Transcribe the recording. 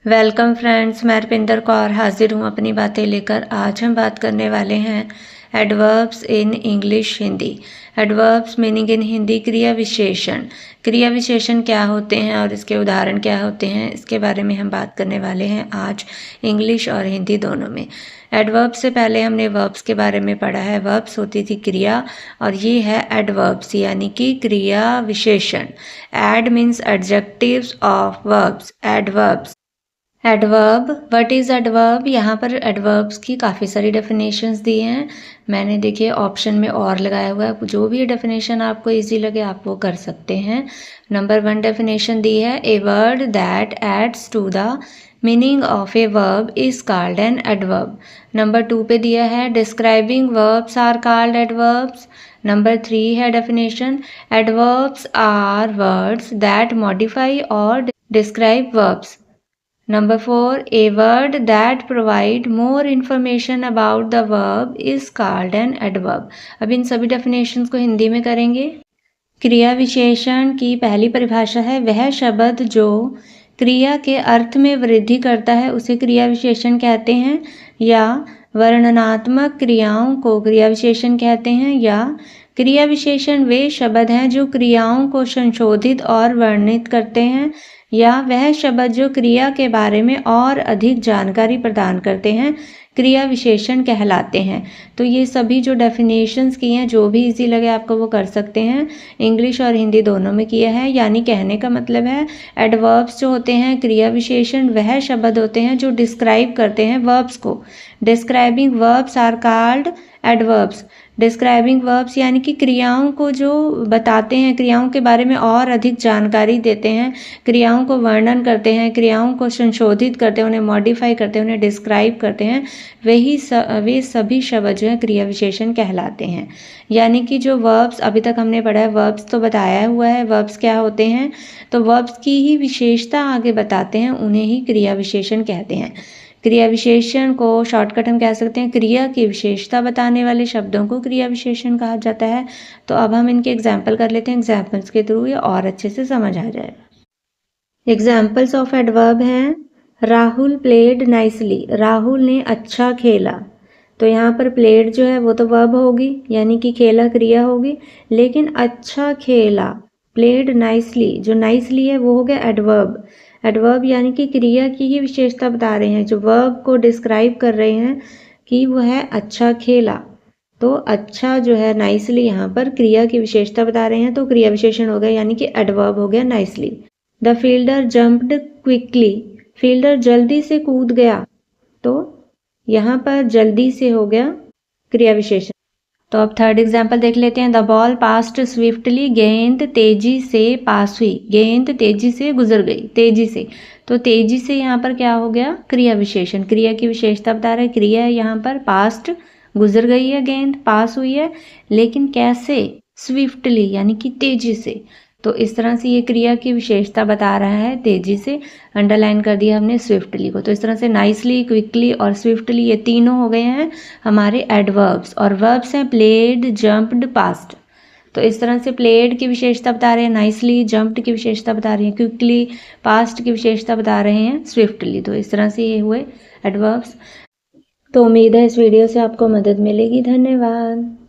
Welcome friends, मैं रविंदर कौर हाजिर हूँ अपनी बातें लेकर। आज हम बात करने वाले हैं adverbs in English Hindi. Adverbs meaning in Hindi क्रिया विशेषण। क्रिया विशेषण क्या होते हैं और इसके उदाहरण क्या होते हैं, इसके बारे में हम बात करने वाले हैं आज इंग्लिश और हिंदी दोनों में। एडवर्ब्स से पहले हमने वर्ब्स के बारे में पढ़ा है। वर्ब्स होती थी क्रिया और ये है एडवर्ब्स यानी कि क्रिया विशेषण। Ad means adjectives of verbs, adverbs. Adverb, what is adverb? यहाँ पर एडवर्ब्स की काफ़ी सारी डेफिनेशंस दी हैं। मैंने देखिए ऑप्शन में और लगाया हुआ है, जो भी डेफिनेशन आपको इजी लगे आप वो कर सकते हैं। नंबर 1 डेफिनेशन दी है, a word that aids to the meaning of a verb is called an adverb. Number 2 पे दिया है, describing verbs are called adverbs. Number 3 है definition, adverbs are words that modify और describe verbs. Number 4, a word that provide more information about the verb is called an adverb. अब इन सभी definitions को हिंदी में करेंगे। क्रिया विशेषण की पहली परिभाषा है, वह शब्द जो क्रिया के अर्थ में वृद्धि करता है उसे क्रिया विशेषण कहते हैं, या वर्णनात्मक क्रियाओं को क्रिया विशेषण कहते हैं, या क्रिया विशेषण वे शब्द हैं जो क्रियाओं को संशोधित और वर्णित करते हैं, या वह शब्द जो क्रिया के बारे में और अधिक जानकारी प्रदान करते हैं क्रिया विशेषण कहलाते हैं। तो ये सभी जो डेफिनेशंस की हैं, जो भी इजी लगे आपको वो कर सकते हैं। इंग्लिश और हिंदी दोनों में किया है। यानी कहने का मतलब है, एडवर्ब्स जो होते हैं क्रिया विशेषण वह शब्द होते हैं जो डिस्क्राइब करते हैं वर्ब्स को। Describing verbs are called adverbs. Describing verbs यानी कि क्रियाओं को जो बताते हैं, क्रियाओं के बारे में और अधिक जानकारी देते हैं, क्रियाओं को वर्णन करते हैं, क्रियाओं को संशोधित करते हैं, उन्हें मॉडिफाई करते हैं, उन्हें डिस्क्राइब करते हैं, वे सभी शब्द जो है क्रिया विशेषण कहलाते हैं। यानी कि जो वर्ब्स अभी तक हमने पढ़ा है, वर्ब्स तो बताया हुआ है वर्ब्स क्या होते हैं, तो वर्ब्स की ही विशेषता आगे बताते हैं, उन्हें ही क्रिया विशेषण कहते हैं। क्रिया विशेषण को शॉर्टकट हम कह सकते हैं, क्रिया की विशेषता बताने वाले शब्दों को क्रिया विशेषण कहा जाता है। तो अब हम इनके एग्जाम्पल कर लेते हैं, एग्जाम्पल्स के थ्रू ये और अच्छे से समझ आ जाएगा। एग्जाम्पल्स ऑफ एडवर्ब हैं, राहुल प्लेड नाइसली, राहुल ने अच्छा खेला। तो यहाँ पर प्लेड जो है वो तो वर्ब होगी, यानी कि खेला क्रिया होगी, लेकिन अच्छा खेला, प्लेड नाइसली, जो नाइसली है वो हो गया एडवर्ब। एडवर्ब यानी कि क्रिया की ही विशेषता बता रहे हैं, जो वर्ब को डिस्क्राइब कर रहे हैं कि वो है अच्छा खेला। तो अच्छा जो है नाइसली यहाँ पर क्रिया की विशेषता बता रहे हैं, तो क्रिया विशेषण हो गया, यानी कि एडवर्ब हो गया nicely. The fielder jumped quickly, fielder जल्दी से कूद गया, तो यहाँ पर जल्दी से हो गया क्रिया विशेषण। तो अब थर्ड एग्जाम्पल देख लेते हैं, द बॉल पास्ड स्विफ्टली, गेंद तेजी से पास हुई, गेंद तेजी से गुजर गई, तेजी से। तो तेजी से यहाँ पर क्या हो गया क्रिया विशेषण, क्रिया की विशेषता बता रहे हैं। क्रिया है यहाँ पर पास्ट, गुजर गई है गेंद, पास हुई है, लेकिन कैसे? स्विफ्टली यानी कि तेजी से। तो इस तरह से ये क्रिया की विशेषता बता रहा है तेजी से। अंडरलाइन कर दिया हमने स्विफ्टली को। तो इस तरह से नाइसली, क्विकली और स्विफ्टली ये तीनों हो गए हैं हमारे एडवर्ब्स। और वर्ब्स हैं प्लेड, जंप्ड, पास्ट। तो इस तरह से प्लेड की विशेषता बता रहे हैं नाइसली, जंप्ड की विशेषता बता रहे हैं क्विकली, पास्ट की विशेषता बता रहे हैं स्विफ्टली। तो इस तरह से ये हुए एडवर्ब्स। तो उम्मीद है इस वीडियो से आपको मदद मिलेगी। धन्यवाद।